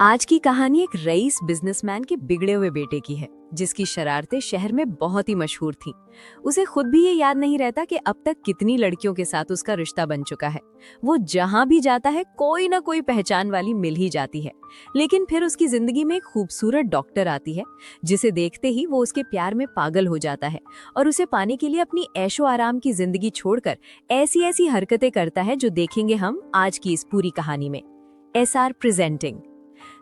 आज की कहानी एक रईस बिजनेसमैन के बिगड़े हुए बेटे की है, जिसकी शरारतें शहर में बहुत ही मशहूर थीं। उसे खुद भी ये याद नहीं रहता कि अब तक कितनी लड़कियों के साथ उसका रिश्ता बन चुका है। वो जहां भी जाता है कोई ना कोई पहचान वाली मिल ही जाती है। लेकिन फिर उसकी जिंदगी में एक खूबसूरत डॉक्टर आती है, जिसे देखते ही वो उसके प्यार में पागल हो जाता है और उसे पाने के लिए अपनी ऐशो आराम की जिंदगी छोड़कर ऐसी ऐसी हरकतें करता है जो देखेंगे हम आज की इस पूरी कहानी में। SR presenting.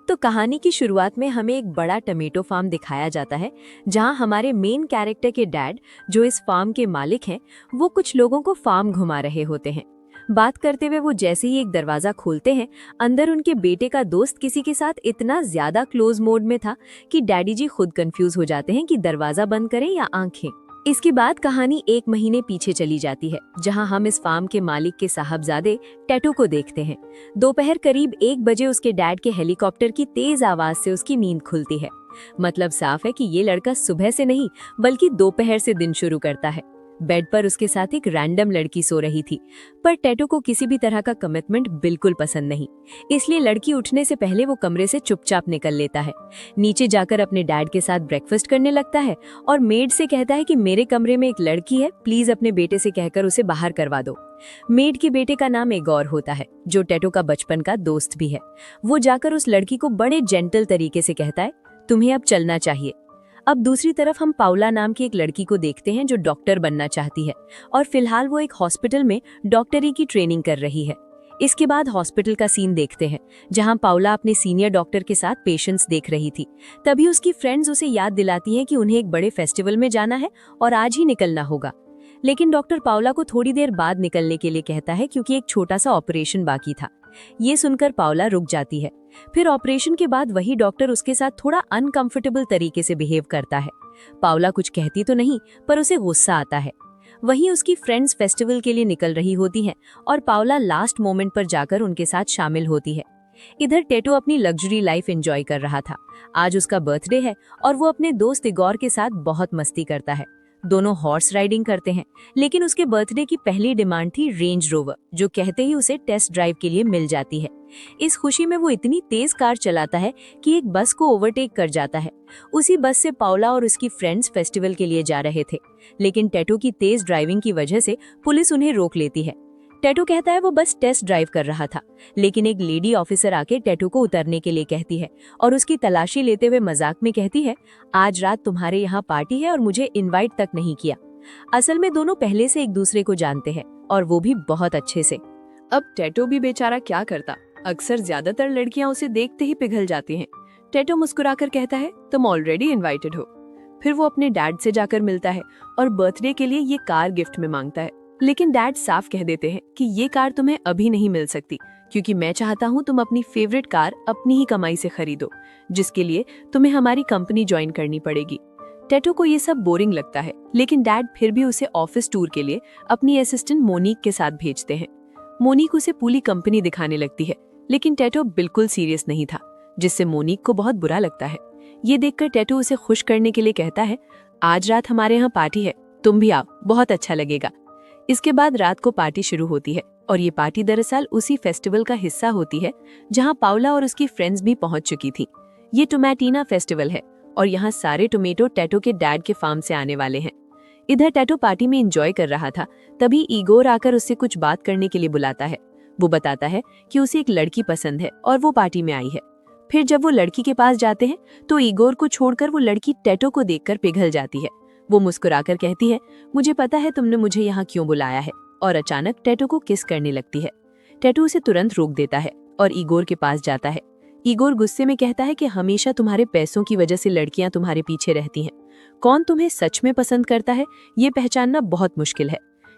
तो कहानी की शुरुआत में हमें एक बड़ा टमेटो फार्म दिखाया जाता है, जहां हमारे मेन कैरेक्टर के डैड, जो इस फार्म के मालिक हैं, वो कुछ लोगों को फार्म घुमा रहे होते हैं। बात करते हुए वो जैसे ही एक दरवाजा खोलते हैं, अंदर उनके बेटे का दोस्त किसी के साथ इतना ज्यादा क्लोज मोड में था कि डैडी जी खुद कंफ्यूज हो जाते हैं कि दरवाजा बंद करें या आंखें। इसके बाद कहानी 1 महीने पीछे चली जाती है, जहां हम इस फार्म के मालिक के साहबजादे टैटू को देखते हैं। दोपहर करीब 1 बजे उसके डैड के हेलीकॉप्टर की तेज आवाज से उसकी नींद खुलती है। मतलब साफ है कि ये लड़का सुबह से नहीं बल्कि दोपहर से दिन शुरू करता है। बेड पर उसके साथ एक रैंडम लड़की सो रही थी, पर टैटू को किसी भी तरह का कमिटमेंट बिल्कुल पसंद नहीं। इसलिए लड़की उठने से पहले वो कमरे से चुपचाप निकल लेता है, नीचे जाकर अपने डैड के साथ ब्रेकफास्ट करने लगता है और मेड से कहता है कि मेरे कमरे में एक लड़की है, प्लीज अपने बेटे से कहकर उसे बाहर करवा दो। मेड के बेटे का नाम इगोर होता है, जो टैटू का बचपन का दोस्त भी है। वो जाकर उस लड़की को बड़े जेंटल तरीके से कहता है, तुम्हें अब चलना चाहिए। अब दूसरी तरफ हम पाउला नाम की एक लड़की को देखते हैं, जो डॉक्टर बनना चाहती है और फिलहाल वो एक हॉस्पिटल में डॉक्टरी की ट्रेनिंग कर रही है। इसके बाद हॉस्पिटल का सीन देखते हैं, जहां पाउला अपने सीनियर डॉक्टर के साथ पेशेंट्स देख रही थी। तभी उसकी फ्रेंड्स उसे याद दिलाती हैं कि उन्हें एक बड़े फेस्टिवल में जाना है और आज ही निकलना होगा। लेकिन डॉक्टर पाउला को थोड़ी देर बाद निकलने के लिए कहता है, क्योंकि एक छोटा सा ऑपरेशन बाकी था। ये सुनकर पाउला रुक जाती है। फिर ऑपरेशन के बाद वही डॉक्टर उसके साथ थोड़ा अनकंफर्टेबल तरीके से बिहेव करता है। पाउला कुछ कहती तो नहीं, पर उसे गुस्सा आता है। वहीं उसकी फ्रेंड्स फेस्टिवल के लिए निकल रही होती हैं और पाउला लास्ट मोमेंट पर जाकर उनके साथ शामिल होती है। इधर टैटू अपनी लग्जरी लाइफ एंजॉय कर रहा था। आज उसका बर्थडे है और वो अपने दोस्त इगोर के साथ बहुत मस्ती करता है। दोनों हॉर्स राइडिंग करते हैं, लेकिन उसके बर्थडे की पहली डिमांड थी रेंज रोवर, जो कहते ही उसे टेस्ट ड्राइव के लिए मिल जाती है। इस खुशी में वो इतनी तेज कार चलाता है कि एक बस को ओवरटेक कर जाता है। उसी बस से पाउला और उसकी फ्रेंड्स फेस्टिवल के लिए जा रहे थे, लेकिन टैटू की तेज ड्राइविंग की वजह से पुलिस उन्हें रोक लेती है। टैटू कहता है वो बस टेस्ट ड्राइव कर रहा था, लेकिन एक लेडी ऑफिसर आके टैटू को उतरने के लिए कहती है और उसकी तलाशी लेते हुए मजाक में कहती है, आज रात तुम्हारे यहाँ पार्टी है और मुझे इनवाइट तक नहीं किया। असल में दोनों पहले से एक दूसरे को जानते हैं, और वो भी बहुत अच्छे से। अब टैटू भी बेचारा क्या करता, अक्सर ज्यादातर लड़कियां उसे देखते ही पिघल जाती हैं। टैटू मुस्कुराकर कहता है, तुम ऑलरेडी इनवाइटेड हो। फिर वो अपने डैड से जाकर मिलता है और बर्थडे के लिए ये कार गिफ्ट में मांगता है, लेकिन डैड साफ कह देते हैं कि ये कार तुम्हें अभी नहीं मिल सकती, क्योंकि मैं चाहता हूँ तुम अपनी फेवरेट कार अपनी ही कमाई से खरीदो, जिसके लिए तुम्हें हमारी कंपनी ज्वाइन करनी पड़ेगी। टैटू को ये सब बोरिंग लगता है, लेकिन डैड फिर भी उसे ऑफिस टूर के लिए अपनी असिस्टेंट मोनिक के साथ भेजते हैं। मोनिक उसे पूरी कंपनी दिखाने लगती है, लेकिन टैटू बिल्कुल सीरियस नहीं था, जिससे मोनिक को बहुत बुरा लगता है। ये देखकर टैटू उसे खुश करने के लिए कहता है, आज रात हमारे यहाँ पार्टी है, तुम भी आओ, बहुत अच्छा लगेगा। इसके बाद रात को पार्टी शुरू होती है, और ये पार्टी दरअसल उसी फेस्टिवल का हिस्सा होती है जहाँ पाउला और उसकी फ्रेंड्स भी पहुंच चुकी थी। ये टोमेटिना फेस्टिवल है और यहाँ सारे टोमेटो टैटू के डैड के फार्म से आने वाले हैं। इधर टैटू पार्टी में एंजॉय कर रहा था, तभी इगोर आकर उससे कुछ बात करने के लिए बुलाता है। वो बताता है कि उसे एक लड़की पसंद है और वो पार्टी में आई है। फिर जब वो लड़की के पास जाते हैं तो इगोर को छोड़कर वो लड़की टैटू को देखकर पिघल जाती है। वो मुस्कुराकर कहती है, मुझे पता है तुमने मुझे यहाँ क्यों बुलाया है, और अचानक टैटू को किस करने लगती है। टैटू उसे तुरंत रोक देता है और इगोर के पास जाता है। इगोर गुस्से में कहता है कि हमेशा तुम्हारे पैसों की वजह से लड़कियां तुम्हारे पीछे रहती हैं। कौन तुम्हें सच में पसंद करता है ये पहचानना बहुत मुश्किल है।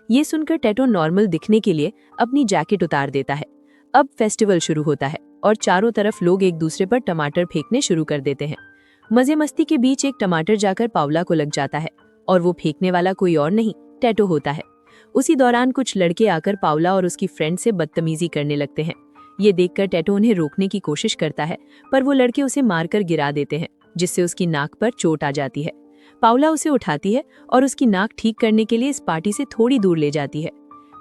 ये सुनकर टैटू नॉर्मल दिखने के लिए अपनी जैकेट उतार देता है। अब फेस्टिवल शुरू होता है और चारों तरफ लोग एक दूसरे पर टमाटर फेंकने शुरू कर देते हैं। मजे मस्ती के बीच एक टमाटर जाकर पाउला को लग जाता है, और वो फेंकने वाला कोई और नहीं, टैटू होता है। उसी दौरान कुछ लड़के आकर पाउला और उसकी फ्रेंड से बदतमीजी करने लगते हैं। ये देखकर टैटू उन्हें रोकने की कोशिश करता है, पर वो लड़के उसे मारकर गिरा देते हैं, जिससे उसकी नाक पर चोट आ जाती है। पाउला उसे उठाती है और उसकी नाक ठीक करने के लिए इस पार्टी से थोड़ी दूर ले जाती है।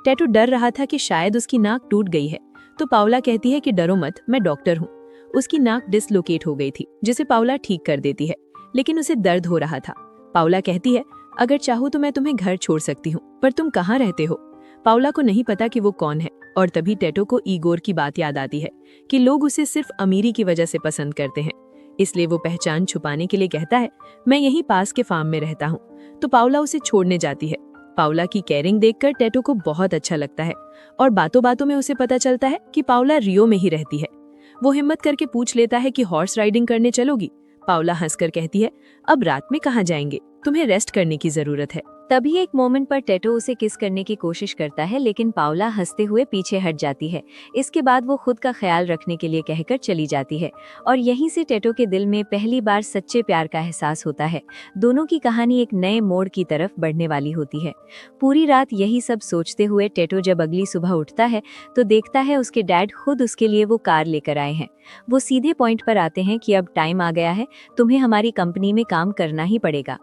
टैटू डर रहा था कि शायद उसकी नाक टूट गई है, तो पाउला कहती है कि डरो मत, मैं डॉक्टर हूँ। उसकी नाक डिसलोकेट हो गई थी, जिसे पाउला ठीक कर देती है, लेकिन उसे दर्द हो रहा था। पाउला कहती है, अगर चाहो तो मैं तुम्हें घर छोड़ सकती हूँ, पर तुम कहाँ रहते हो? पाउला को नहीं पता कि वो कौन है, और तभी टेटो को इगोर की बात याद आती है कि लोग उसे सिर्फ अमीरी की वजह से पसंद करते हैं। इसलिए वो पहचान छुपाने के लिए कहता है, मैं यहीं पास के फार्म में रहता हूँ। तो पाउला उसे छोड़ने जाती है। पाउला की केयरिंग देखकर टेटो को बहुत अच्छा लगता है, और बातों बातों में उसे पता चलता है कि पाउला रियो में ही रहती है। वो हिम्मत करके पूछ लेता है कि हॉर्स राइडिंग करने चलोगी? पाउला हंसकर कहती है, अब रात में कहाँ जाएंगे, तुम्हें रेस्ट करने की जरूरत है। तभी एक मोमेंट पर टेटो उसे किस करने की कोशिश करता है, लेकिन पाउला हंसते हुए पीछे हट जाती है। इसके बाद वो खुद का ख्याल रखने के लिए कहकर चली जाती है, और यहीं से टेटो के दिल में पहली बार सच्चे प्यार का एहसास होता है। दोनों की कहानी एक नए मोड़ की तरफ बढ़ने वाली होती है। पूरी रात यही सब सोचते हुए टेटो जब अगली सुबह उठता है तो देखता है उसके डैड खुद उसके लिए वो कार लेकर आए हैं। वो सीधे पॉइंट पर आते हैं कि अब टाइम आ गया है, तुम्हें हमारी कंपनी में काम करना ही पड़ेगा।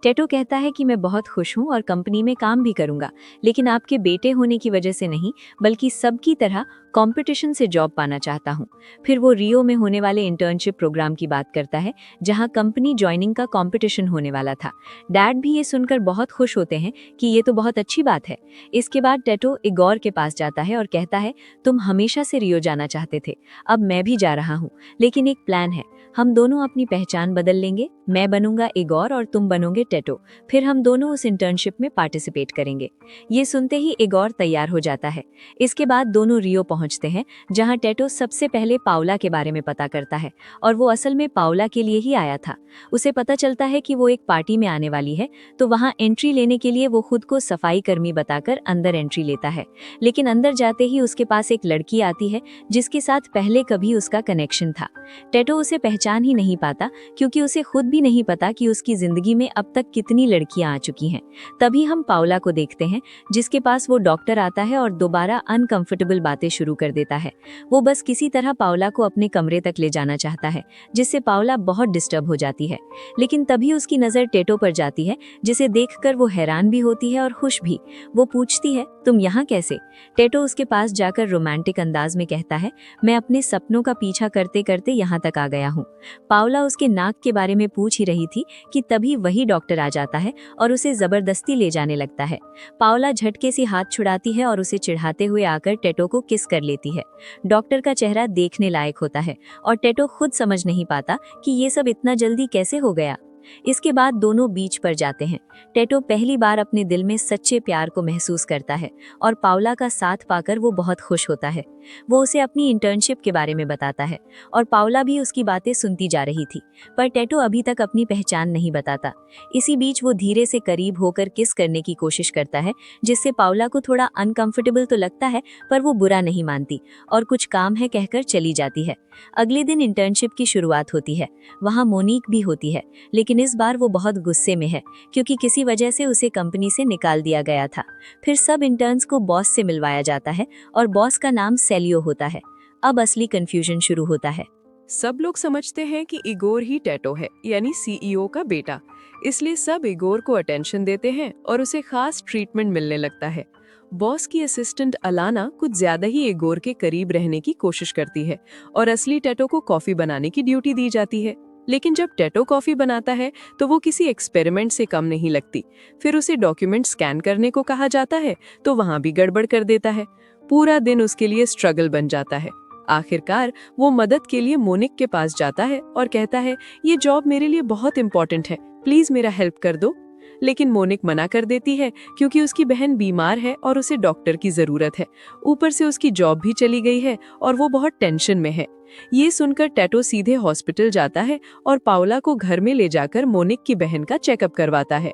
टेटो कहता है कि मैं बहुत खुश हूँ और कंपनी में काम भी करूंगा, लेकिन आपके बेटे होने की वजह से नहीं, बल्कि सबकी तरह कंपटीशन से जॉब पाना चाहता हूँ। फिर वो रियो में होने वाले इंटर्नशिप प्रोग्राम की बात करता है, जहाँ कंपनी ज्वाइनिंग का कंपटीशन होने वाला था। डैड भी ये सुनकर बहुत खुश होते हैं कि ये तो बहुत अच्छी बात है। इसके बाद टेटो इगोर के पास जाता है और कहता है, तुम हमेशा से रियो जाना चाहते थे, अब मैं भी जा रहा हूँ, लेकिन एक प्लान है। हम दोनों अपनी पहचान बदल लेंगे, मैं बनूंगा इगोर और तुम बनोगे टेटो। फिर हम दोनों उस इंटर्नशिप में पार्टिसिपेट करेंगे। ये सुनते ही इगोर तैयार हो जाता है। इसके बाद दोनों रियो पहुंचते हैं, जहां टेटो सबसे पहले पाउला के बारे में पता करता है, और वो असल में पाउला के लिए ही आया था। उसे पता चलता है कि वो एक पार्टी में आने वाली है, तो वहां एंट्री लेने के लिए वो खुद को सफाई कर्मी बताकर अंदर एंट्री लेता है। लेकिन अंदर जाते ही उसके पास एक लड़की आती है, जिसके साथ पहले कभी उसका कनेक्शन था। टेटो उसे पहचान ही नहीं पाता, क्योंकि उसे खुद भी नहीं पता कि उसकी जिंदगी में अब तक कितनी लड़कियां आ चुकी हैं। तभी हम पाउला को देखते हैं, जिसके पास वो डॉक्टर आता है और दोबारा अनकंफर्टेबल बातें शुरू कर देता है। वो बस किसी तरह पाउला को अपने कमरे तक ले जाना चाहता है, जिससे पाउला बहुत डिस्टर्ब हो जाती है। लेकिन तभी उसकी नज़र टेटो पर जाती है, जिसे देखकर वो हैरान भी होती है और खुश भी। वो पूछती है, तुम यहाँ कैसे? टेटो उसके पास जाकर रोमांटिक अंदाज में कहता है, मैं अपने सपनों का पीछा करते करते यहाँ तक आ गया हूँ। पाउला उसके नाक के बारे में पूछ ही रही थी कि तभी वही डॉक्टर आ जाता है और उसे जबरदस्ती ले जाने लगता है। पाउला झटके से हाथ छुड़ाती है और उसे चिढ़ाते हुए आकर टेटो को किस कर लेती है। डॉक्टर का चेहरा देखने लायक होता है, और टेटो खुद समझ नहीं पाता कि ये सब इतना जल्दी कैसे हो गया। इसके बाद दोनों बीच पर जाते हैं। टेटो पहली बार अपने दिल में सच्चे प्यार को महसूस करता है, और पाउला का साथ पाकर वो बहुत खुश होता है। वो उसे अपनी इंटर्नशिप के बारे में बताता है, और पाउला भी उसकी बातें सुनती जा रही थी, पर टेटो अभी तक अपनी पहचान नहीं बताता। इसी बीच वो धीरे से करीब होकर किस करने की कोशिश करता है, जिससे पाउला को थोड़ा अनकंफर्टेबल तो लगता है, पर वो बुरा नहीं मानती और कुछ काम है कहकर चली जाती है। अगले दिन इंटर्नशिप की शुरुआत होती है। वहाँ मोनिक भी होती है, लेकिन इस बार वो बहुत गुस्से में है, क्योंकि किसी वजह से उसे कंपनी से निकाल दिया गया था। फिर सब इंटर्न्स को बॉस से मिलवाया जाता है, और बॉस का नाम सेलियो होता है। अब असली कंफ्यूजन शुरू होता है। सब लोग समझते हैं कि इगोर ही टेटो है, यानी सीईओ का बेटा। इसलिए सब इगोर को अटेंशन देते हैं और उसे खास ट्रीटमेंट मिलने लगता है। बॉस की असिस्टेंट अलाना कुछ ज्यादा ही इगोर के करीब रहने की कोशिश करती है, और असली टेटो को कॉफी बनाने की ड्यूटी दी जाती है। लेकिन जब टेटो कॉफी बनाता है तो वो किसी एक्सपेरिमेंट से कम नहीं लगती। फिर उसे डॉक्यूमेंट स्कैन करने को कहा जाता है, तो वहां भी गड़बड़ कर देता है। पूरा दिन उसके लिए स्ट्रगल बन जाता है। आखिरकार वो मदद के लिए मोनिक के पास जाता है और कहता है, ये जॉब मेरे लिए बहुत इंपॉर्टेंट है, प्लीज मेरा हेल्प कर दो। लेकिन मोनिक मना कर देती है, क्योंकि उसकी बहन बीमार है और उसे डॉक्टर की जरूरत है। ऊपर से उसकी जॉब भी चली गई है और वो बहुत टेंशन में है। ये सुनकर टेटो सीधे हॉस्पिटल जाता है और पाउला को घर में ले जाकर मोनिक की बहन का चेकअप करवाता है।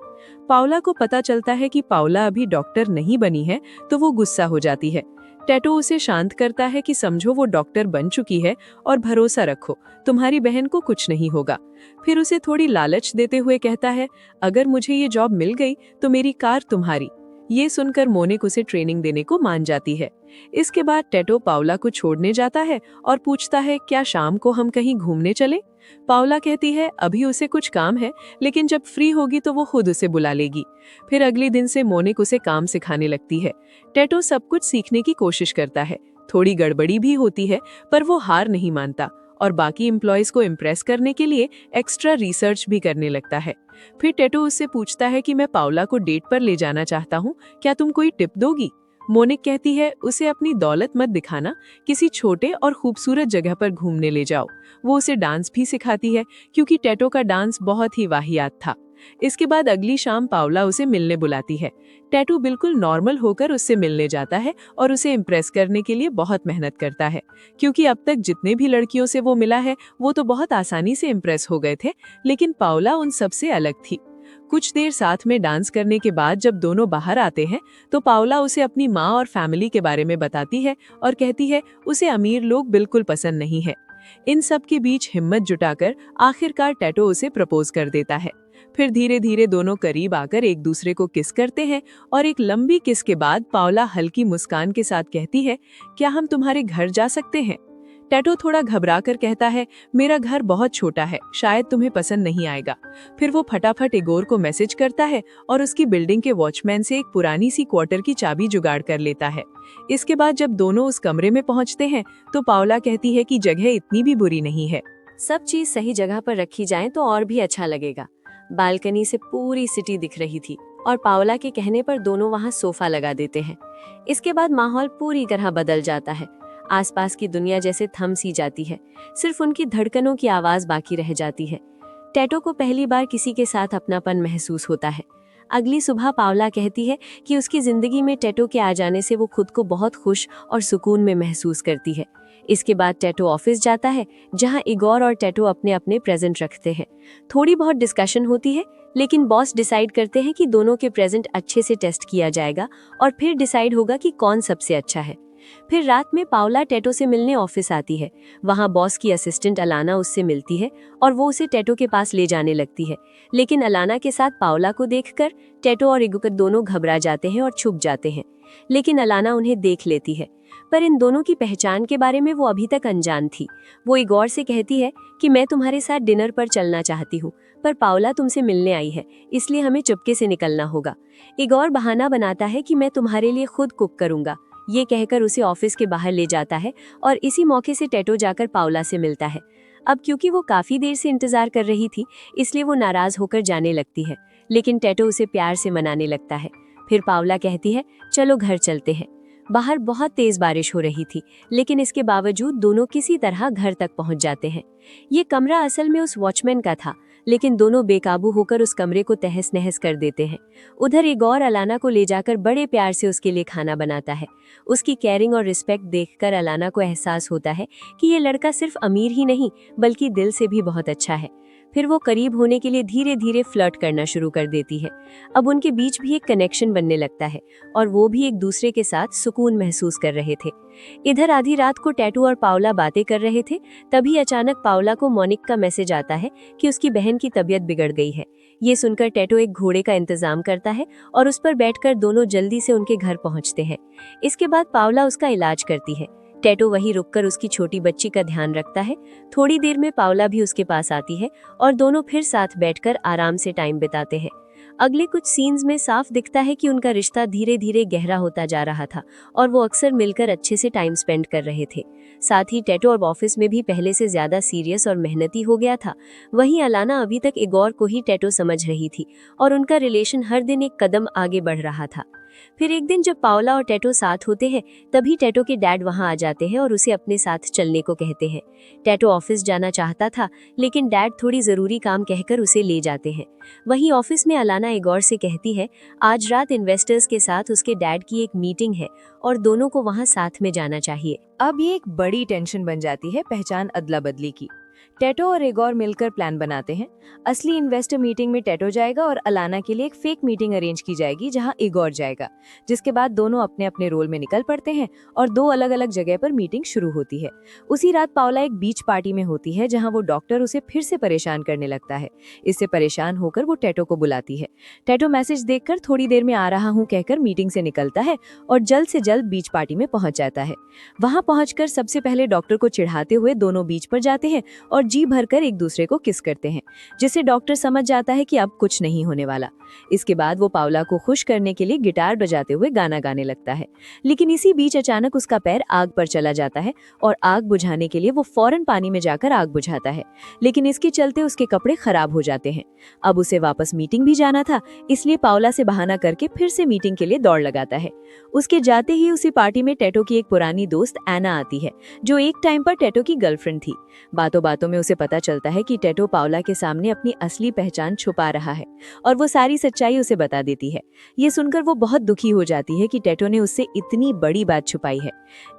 पाउला को पता चलता है कि पाउला अभी डॉक्टर नहीं बनी है, तो वो गुस्सा हो जाती है। टेटो उसे शांत करता है कि समझो वो डॉक्टर बन चुकी है और भरोसा रखो, तुम्हारी बहन को कुछ नहीं होगा। फिर उसे थोड़ी लालच देते हुए कहता है, अगर मुझे ये जॉब मिल गई तो मेरी कार तुम्हारी। ये सुनकर मोनिक उसे ट्रेनिंग देने को मान जाती है। इसके बाद टेटो पाउला को छोड़ने जाता है और पूछता है, क्या शाम को हम कहीं घूमने चले? पाउला कहती है अभी उसे कुछ काम है, लेकिन जब फ्री होगी तो वो खुद उसे बुला लेगी। फिर अगले दिन से मोनिक उसे काम सिखाने लगती है। टेटो सब कुछ सीखने की कोशिश करता है, थोड़ी गड़बड़ी भी होती है, पर वो हार नहीं मानता और बाकी एम्प्लॉयज को इम्प्रेस करने के लिए एक्स्ट्रा रिसर्च भी करने लगता है। फिर टेटो उससे पूछता है कि मैं पाउला को डेट पर ले जाना चाहता हूँ, क्या तुम कोई टिप दोगी? मोनिक कहती है उसे अपनी दौलत मत दिखाना, किसी छोटे और खूबसूरत जगह पर घूमने ले जाओ। वो उसे डांस भी सिखाती है क्योंकि टेटो का डांस बहुत ही वाहियात था। इसके बाद अगली शाम पाउला उसे मिलने बुलाती है। टेटो बिल्कुल नॉर्मल होकर उससे मिलने जाता है और उसे इम्प्रेस करने के लिए बहुत मेहनत करता है, क्योंकि अब तक जितने भी लड़कियों से वो मिला है वो तो बहुत आसानी से इम्प्रेस हो गए थे, लेकिन पाउला उन सबसे अलग थी। कुछ देर साथ में डांस करने के बाद जब दोनों बाहर आते हैं तो पाउला उसे अपनी माँ और फैमिली के बारे में बताती है और कहती है उसे अमीर लोग बिल्कुल पसंद नहीं है। इन सब के बीच हिम्मत जुटाकर आखिरकार टेटो उसे प्रपोज कर देता है। फिर धीरे धीरे दोनों करीब आकर एक दूसरे को किस करते हैं और एक लंबी किस के बाद पाउला हल्की मुस्कान के साथ कहती है, क्या हम तुम्हारे घर जा सकते हैं? टेटो थोड़ा घबरा कर कहता है, मेरा घर बहुत छोटा है, शायद तुम्हें पसंद नहीं आएगा। फिर वो फटाफट इगोर को मैसेज करता है और उसकी बिल्डिंग के वॉचमैन से एक पुरानी सी क्वार्टर की चाबी जुगाड़ कर लेता है। इसके बाद जब दोनों उस कमरे में पहुंचते हैं तो पाउला कहती है कि जगह इतनी भी बुरी नहीं है। सब चीज सही जगह पर रखी जाए तो और भी अच्छा लगेगा। बालकनी से पूरी सिटी दिख रही थी और पाउला के कहने पर दोनों वहां सोफा लगा देते हैं। इसके बाद माहौल पूरी तरह बदल जाता है। आसपास की दुनिया जैसे थम सी जाती है, सिर्फ उनकी धड़कनों की आवाज बाकी रह जाती है। टेटो को पहली बार किसी के साथ अपनापन महसूस होता है। अगली सुबह पाउला कहती है कि उसकी जिंदगी में टेटो के आ जाने से वो खुद को बहुत खुश और सुकून में महसूस करती है। इसके बाद टेटो ऑफिस जाता है जहां इगोर और टेटो अपने अपने प्रेजेंट रखते हैं। थोड़ी बहुत डिस्कशन होती है, लेकिन बॉस डिसाइड करते हैं कि दोनों के प्रेजेंट अच्छे से टेस्ट किया जाएगा और फिर डिसाइड होगा कि कौन सबसे अच्छा है। फिर रात में पाउला टेटो से मिलने ऑफिस आती है। वहां बॉस की असिस्टेंट अलाना उससे मिलती है और वो उसे टेटो के पास ले जाने लगती है, लेकिन अलाना के साथ पाउला को देखकर टेटो और इगोर दोनों घबरा जाते हैं और छुप जाते हैं। लेकिन अलाना उन्हें देख लेती है, पर इन दोनों की पहचान के बारे में वो अभी तक अनजान थी। वो इगोर से कहती है कि मैं तुम्हारे साथ डिनर पर चलना चाहती हूँ, पर पाउला तुमसे मिलने आई है, इसलिए हमें चुपके से निकलना होगा। इगोर बहाना बनाता है कि मैं तुम्हारे लिए खुद कुक करूंगा। ये कहकर उसे ऑफिस के बाहर ले जाता है और इसी मौके से टेटो जाकर पाउला से मिलता है। अब क्योंकि वो काफी देर से इंतजार कर रही थी, इसलिए वो नाराज होकर जाने लगती है, लेकिन टेटो उसे प्यार से मनाने लगता है। फिर पाउला कहती है, चलो घर चलते हैं। बाहर बहुत तेज बारिश हो रही थी, लेकिन इसके बावजूद दोनों किसी तरह घर तक पहुंच जाते हैं। ये कमरा असल में उस वॉचमैन का था, लेकिन दोनों बेकाबू होकर उस कमरे को तहस नहस कर देते हैं। उधर इगोर अलाना को ले जाकर बड़े प्यार से उसके लिए खाना बनाता है। उसकी केयरिंग और रिस्पेक्ट देखकर अलाना को एहसास होता है कि ये लड़का सिर्फ अमीर ही नहीं बल्कि दिल से भी बहुत अच्छा है। फिर वो करीब होने के लिए धीरे धीरे फ्लर्ट करना शुरू कर देती है। अब उनके बीच भी एक कनेक्शन बनने लगता है और वो भी एक दूसरे के साथ सुकून महसूस कर रहे थे। इधर आधी रात को टेटो और पाउला बातें कर रहे थे, तभी अचानक पाउला को मोनिक का मैसेज आता है कि उसकी बहन की तबीयत बिगड़ गई है। ये सुनकर टेटो एक घोड़े का इंतजाम करता है और उस पर बैठकर दोनों जल्दी से उनके घर पहुंचते हैं। इसके बाद पाउला उसका इलाज करती है। टेटो वहीं रुककर उसकी छोटी बच्ची का ध्यान रखता है। थोड़ी देर में पाउला भी उसके पास आती है और दोनों फिर साथ बैठकर आराम से टाइम बिताते हैं। अगले कुछ सीन्स में साफ दिखता है कि उनका रिश्ता धीरे धीरे गहरा होता जा रहा था और वो अक्सर मिलकर अच्छे से टाइम स्पेंड कर रहे थे। साथ ही टेटो और ऑफिस में भी पहले से ज्यादा सीरियस और मेहनती हो गया था। वहीं अलाना अभी तक इगोर को ही टेटो समझ रही थी और उनका रिलेशन हर दिन एक कदम आगे बढ़ रहा था। फिर एक दिन जब पाउला और टेटो साथ होते हैं, तभी टेटो के डैड वहां आ जाते हैं और उसे अपने साथ चलने को कहते हैं। टेटो ऑफिस जाना चाहता था, लेकिन डैड थोड़ी जरूरी काम कहकर उसे ले जाते हैं। वहीं ऑफिस में अलाना इगोर से कहती है आज रात इन्वेस्टर्स के साथ उसके डैड की एक मीटिंग है और दोनों को वहां साथ में जाना चाहिए। अब ये एक बड़ी टेंशन बन जाती है पहचान अदला बदली की। टेटो और इगोर मिलकर प्लान बनाते हैं। असली इन्वेस्टर मीटिंग में टेटो जाएगा और अलाना के लिए एक फेक मीटिंग अरेंज की जाएगी जहां इगोर जाएगा, जिसके बाद दोनों अपने अपने रोल में निकल पड़ते हैं और दो अलग अलग जगह पर मीटिंग शुरू होती है। उसी रात पाउला एक बीच पार्टी में होती है जहां वो डॉक्टर उसे फिर से परेशान करने लगता है। इससे परेशान होकर वो टेटो को बुलाती है। टेटो मैसेज देखकर थोड़ी देर में आ रहा हूँ कहकर मीटिंग से निकलता है और जल्द से जल्द बीच पार्टी में पहुंच जाता है। वहां पहुंचकर सबसे पहले डॉक्टर को चिढ़ाते हुए दोनों बीच पर जाते हैं और जी भरकर एक दूसरे को किस करते हैं, जिससे डॉक्टर समझ जाता है कि अब कुछ नहीं होने वाला। इसके बाद वो पाउला को खुश करने के लिए गिटार बजाते हुए गाना गाने लगता है। लेकिन इसी बीच अचानक उसका पैर आग पर चला जाता है और आग बुझाने के लिए वो फौरन पानी में जाकर आग बुझाता है, लेकिन इसके चलते उसके कपड़े खराब हो जाते हैं। अब उसे वापस मीटिंग भी जाना था, इसलिए पाउला से बहाना करके फिर से मीटिंग के लिए दौड़ लगाता है। उसके जाते ही उसी पार्टी में टेटो की एक पुरानी दोस्त एना आती है, जो एक टाइम पर टेटो की गर्लफ्रेंड थी। बातों बातों में उसे पता चलता है कि टेटो पाउला के सामने अपनी असली पहचान छुपा रहा है और वो सारी सच्चाई उसे बता देती है। ये सुनकर वो बहुत दुखी हो जाती है कि टेटो ने उससे इतनी बड़ी बात छुपाई है।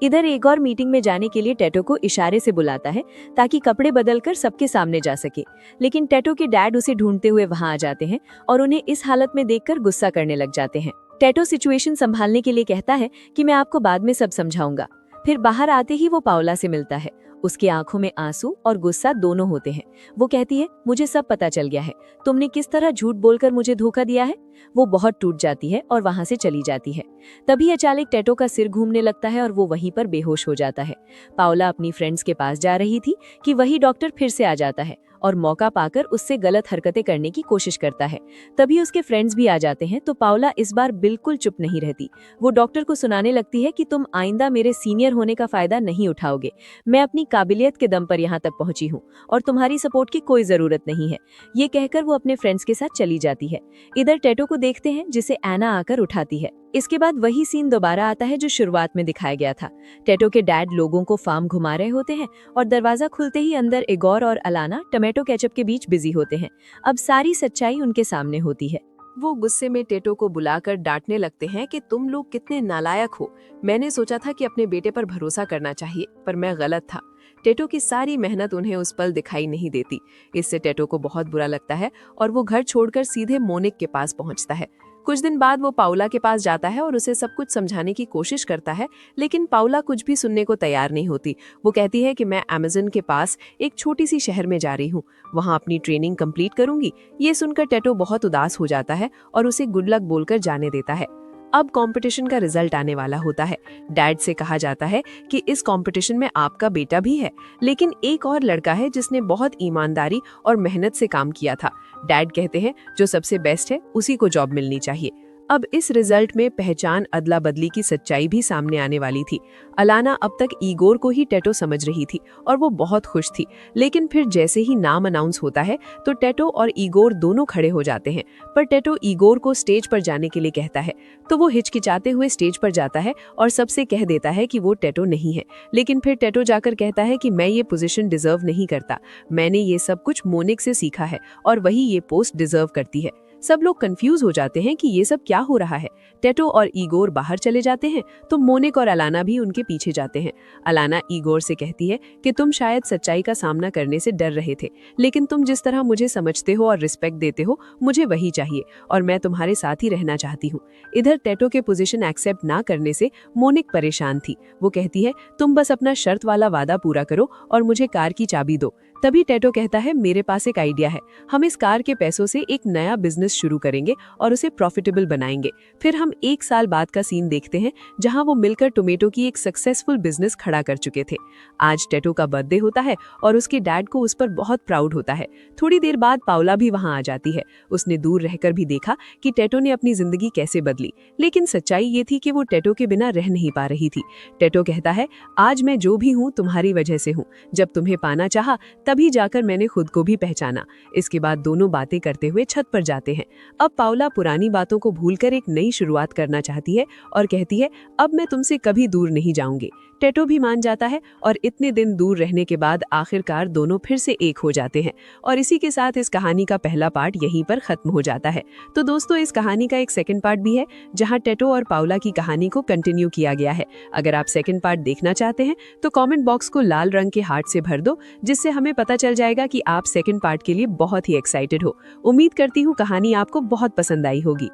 इधर एक और मीटिंग में जाने के लिए टेटो को इशारे से बुलाता है ताकि कपड़े बदलकर सबके सामने जा सके, लेकिन टेटो के डैड उसे ढूंढते हुए वहां आ जाते हैं और उन्हें इस हालत में देखकर गुस्सा करने लग जाते हैं। टेटो सिचुएशन संभालने के लिए कहता है कि मैं आपको बाद में सब समझाऊंगा। फिर बाहर आते ही वो पाउला से मिलता है। उसकी आंखों में आंसू और गुस्सा दोनों होते हैं। वो कहती है, मुझे सब पता चल गया है, तुमने किस तरह झूठ बोलकर मुझे धोखा दिया है। वो बहुत टूट जाती है और वहां से चली जाती है। तभी अचानक टेटो का सिर घूमने लगता है और वो वहीं पर बेहोश हो जाता है। पाउला अपनी फ्रेंड्स के पास जा रही थी कि वही डॉक्टर फिर से आ जाता है और मौका पाकर उससे गलत हरकतें करने की कोशिश करता है। तभी उसके फ्रेंड्स भी आ जाते हैं, तो पाउला इस बार बिल्कुल चुप नहीं रहती। वो डॉक्टर को सुनाने लगती है कि तुम आइंदा मेरे सीनियर होने का फायदा नहीं उठाओगे। मैं अपनी काबिलियत के दम पर यहाँ तक पहुंची हूँ और तुम्हारी सपोर्ट की कोई जरूरत नहीं है। ये कहकर वो अपने फ्रेंड्स के साथ चली जाती है। इधर टेटो को देखते हैं, जिसे एना आकर उठाती है। इसके बाद वही सीन दोबारा आता है जो शुरुआत में दिखाया गया था। टेटो के डैड लोगों को फार्म घुमा रहे होते हैं और दरवाजा खुलते ही अंदर इगोर और अलाना टोमेटो केचप के बीच बिजी होते हैं। अब सारी सच्चाई उनके सामने होती है। वो गुस्से में टेटो को बुलाकर डांटने लगते हैं कि तुम लोग कितने नालायक हो। मैंने सोचा था कि अपने बेटे पर भरोसा करना चाहिए, पर मैं गलत था। टेटो की सारी मेहनत उन्हें उस पल दिखाई नहीं देती। इससे टेटो को बहुत बुरा लगता है और वो घर छोड़कर सीधे मोनिक के पास पहुंचता है। कुछ दिन बाद वो पाउला के पास जाता है और उसे सब कुछ समझाने की कोशिश करता है, लेकिन पाउला कुछ भी सुनने को तैयार नहीं होती। वो कहती है कि मैं अमेज़न के पास एक छोटी सी शहर में जा रही हूँ, वहाँ अपनी ट्रेनिंग कंप्लीट करूंगी। ये सुनकर टेटो बहुत उदास हो जाता है और उसे गुड लक बोलकर जाने देता है। अब कंपटीशन का रिजल्ट आने वाला होता है। डैड से कहा जाता है कि इस कंपटीशन में आपका बेटा भी है, लेकिन एक और लड़का है जिसने बहुत ईमानदारी और मेहनत से काम किया था। डैड कहते हैं जो सबसे बेस्ट है उसी को जॉब मिलनी चाहिए। अब इस रिजल्ट में पहचान अदला बदली की सच्चाई भी सामने आने वाली थी। अलाना अब तक ईगोर को ही टेटो समझ रही थी और वो बहुत खुश थी, लेकिन फिर जैसे ही नाम अनाउंस होता है तो टेटो और ईगोर दोनों खड़े हो जाते हैं। पर टेटो ईगोर को स्टेज पर जाने के लिए कहता है, तो वो हिचकिचाते हुए स्टेज पर जाता है और सबसे कह देता है कि वो टेटो नहीं है। लेकिन फिर टेटो जाकर कहता है कि मैं ये पोजीशन डिजर्व नहीं करता, मैंने ये सब कुछ मोनिक से सीखा है और वही ये पोस्ट डिजर्व करती है। सब लोग कंफ्यूज हो जाते हैं कि ये सब क्या हो रहा है। टेटो और ईगोर बाहर चले जाते हैं तो मोनिक और अलाना भी उनके पीछे जाते हैं। अलाना ईगोर से कहती है कि तुम शायद सच्चाई का सामना करने से डर रहे थे, लेकिन तुम जिस तरह मुझे समझते हो और रिस्पेक्ट देते हो मुझे वही चाहिए और मैं तुम्हारे साथ ही रहना चाहती हूँ। इधर टेटो के पोजीशन एक्सेप्ट ना करने से मोनिक परेशान थी। वो कहती है तुम बस अपना शर्त वाला वादा पूरा करो और मुझे कार की चाबी दो। तभी टेटो कहता है मेरे पास एक आइडिया है, हम इस कार के पैसों से एक नया बिजनेस शुरू करेंगे और उसे प्रॉफिटेबल बनाएंगे। फिर हम 1 साल बाद का सीन देखते हैं जहां वो मिलकर टोमेटो की एक सक्सेसफुल बिजनेस खड़ा कर चुके थे। आज टेटो का बर्थडे होता है और उसके डैड को उस पर बहुत प्राउड होता है। थोड़ी देर बाद पाउला भी वहां आ जाती है। उसने दूर रहकर भी देखा कि टेटो ने अपनी जिंदगी कैसे बदली, लेकिन सच्चाई ये थी कि वो टेटो के बिना रह नहीं पा रही थी। टेटो कहता है आज मैं जो भी हूँ तुम्हारी वजह से हूँ, जब तुम्हें पाना चाहा तभी जाकर मैंने खुद को भी पहचाना। इसके बाद दोनों बातें करते हुए छत पर जाते हैं। अब पाउला पुरानी बातों को भूलकर एक नई शुरुआत करना चाहती है और कहती है अब मैं तुमसे कभी दूर नहीं जाऊंगी। टेटो भी मान जाता है और इतने दिन दूर रहने के बाद आखिरकार दोनों फिर से एक हो जाते हैं। और इसी के साथ इस कहानी का पहला पार्ट यहीं पर खत्म हो जाता है। तो दोस्तों इस कहानी का एक सेकंड पार्ट भी है जहां टेटो और पाउला की कहानी को कंटिन्यू किया गया है। अगर आप सेकंड पार्ट देखना चाहते हैं तो कमेंट बॉक्स को लाल रंग के हार्ट से भर दो, जिससे हमें पता चल जाएगा कि आप सेकंड पार्ट के लिए बहुत ही एक्साइटेड हो। उम्मीद करती हूँ कहानी आपको बहुत पसंद आई होगी।